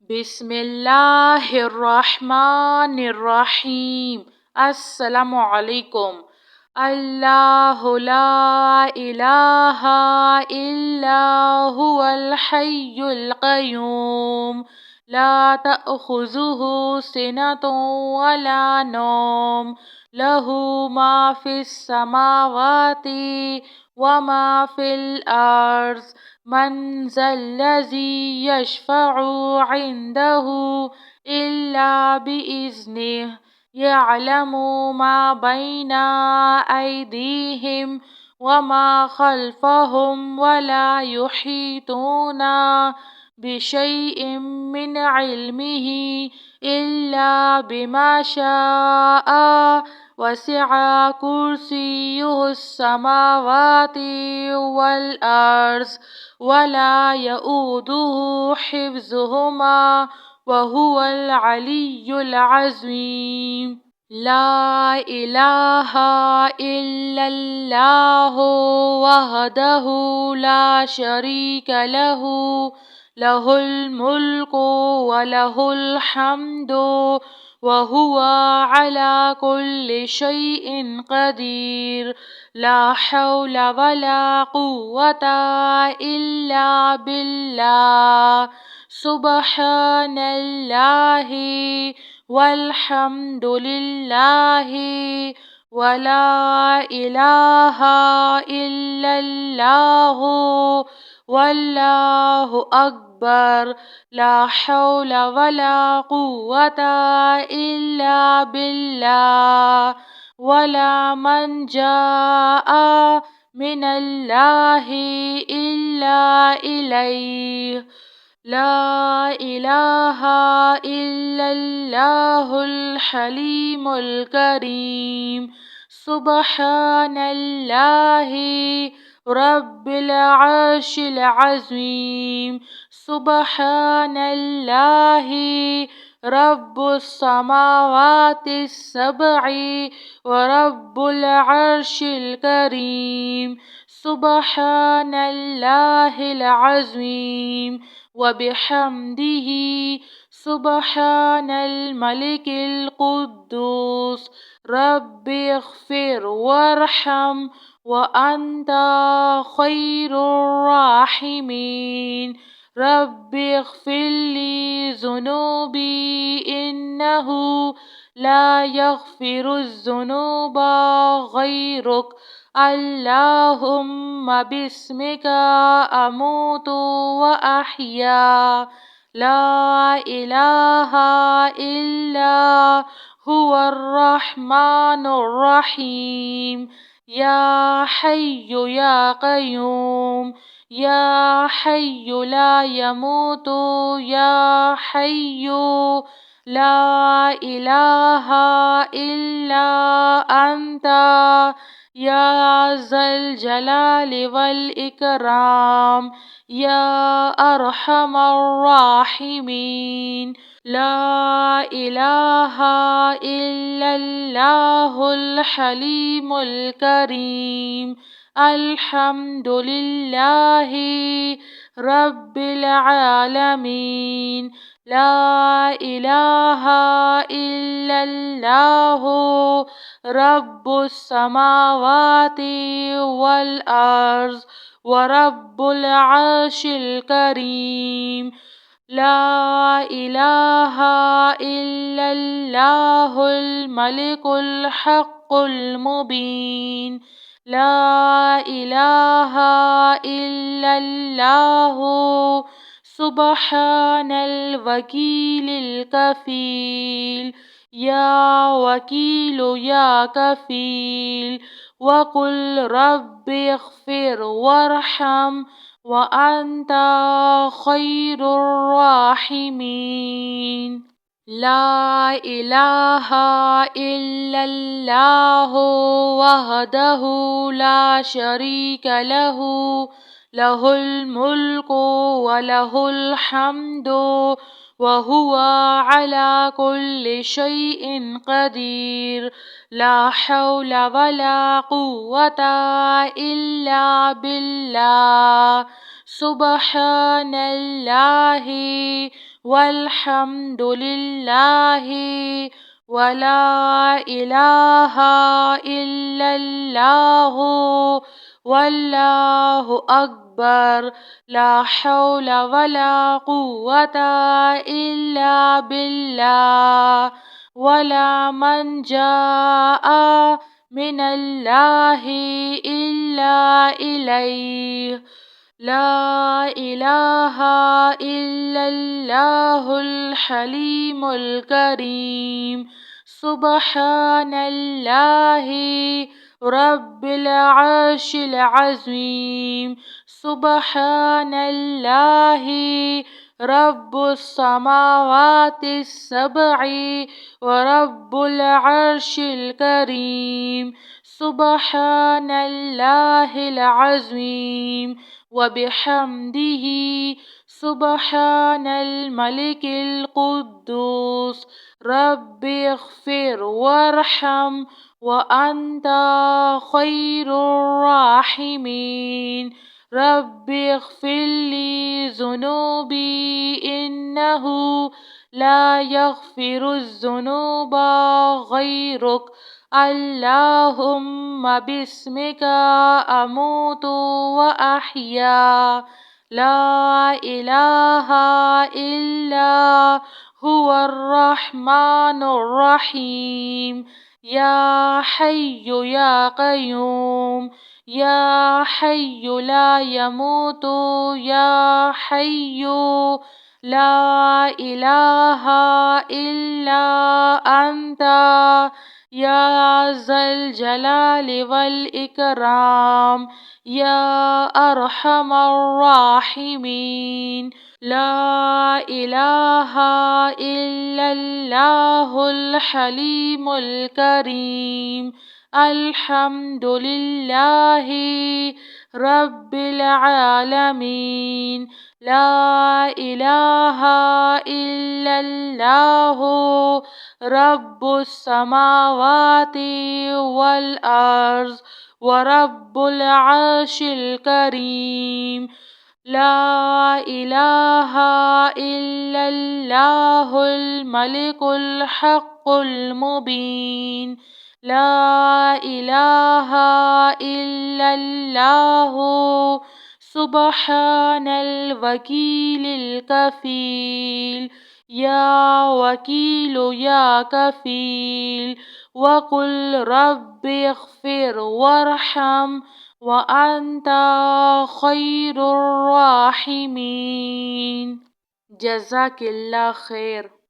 بسم اللہ الرحمن الرحیم۔ السلام علیکم۔ اللہ لا الہ الا هو الحی القیوم لا تأخذہ سنۃ ولا نوم لہ ما فی السماوات وما فی الارض من ذا الذی یشفع عنده إلا بإذنه يعلم ما بين أيديهم وما خلفهم ولا يحيطون بشيء من علمه إلا بما شاء وسع كرسيه السماوات والأرض ولا يؤوده حفظهما وهو العلي العظيم۔ لا الہ الا اللہ وحدہ لا شریک لہ لہ الملک ولہ الحمد وهو على كل شيء قدير۔ لا حول ولا قوة إلا بالله۔ سبحان الله والحمد لله ولا إله إلا الله والله أكبر۔ لا حول ولا قوة إلا بالله ولا منجا من الله إلا إليه۔ لا إله إلا الله الحليم الكريم۔ سبحان الله رب العرش العظيم۔ سبحان الله رب السماوات السبع ورب العرش الكريم۔ سبحان الله العظيم وبحمده سبحان الملك القدوس رب اغفر وارحم وأنت خير الراحمين۔ رب اغفر لي ذنوبي إنه لا يغفر الذنوب غيرك۔ اللهم باسمك أموت وأحيا۔ لا إله إلا هو الرحمن الرحيم۔ يا حي يا قيوم يا حي لا يموت يا حي لا إله إلا أنت يا ذا الجلال والإكرام يا أرحم الراحمين۔ لا إله إلا الله الحليم الكريم۔ الحمد لله رب العالمين۔ لا إله إلا الله رب السماوات والأرض ورب العرش الكريم۔ لا إله إلا الله الملك الحق المبين۔ لا إله إلا الله سبحان الوكيل الكفيل۔ يا وكيل يا كفيل وقل رب اغفر وارحم وأنت خير الراحمين۔ لا إله إلا الله وحده لا شريك له لہ الملک وله الحمد وهو على كل شيء قدير۔ لا حول ولا قوة إلا بالله۔ سبحان الله والحمد لله ولا إله إلا الله والله أكبر لا حول ولا قوة إلا بالله ولا من جاء من الله إلا إليه لا إله إلا الله الحليم الكريم سبحان الله رب العرش العظيم سبحان الله رب السماوات السبع ورب العرش الكريم سبحان الله العظيم وبحمده سبحان الملك القدوس رب اغفر وارحم وأنت خير الراحمين رب اغفر لي ذنوبي إنه لا يغفر الذنوب غيرك اللهم باسمك أموت وأحيا لا إله إلا هو الرحمن الرحيم يا حي يا قيوم يا حي لا يموت يا حي لا إله إلا أنت يا ذا الجلال والإكرام يا أرحم الراحمين لا إله إلا الله الحليم الكريم الحمد لله رب العالمين لا إله إلا الله رب السماوات والأرض ورب العرش الكريم لا إله إلا الله الملك الحق المبين لا إله إلا الله سبحان الوكيل الكفيل يا وكيل يا كفيل وقل رب اغفر وارحم وأنت خير الراحمين جزاك الله خير.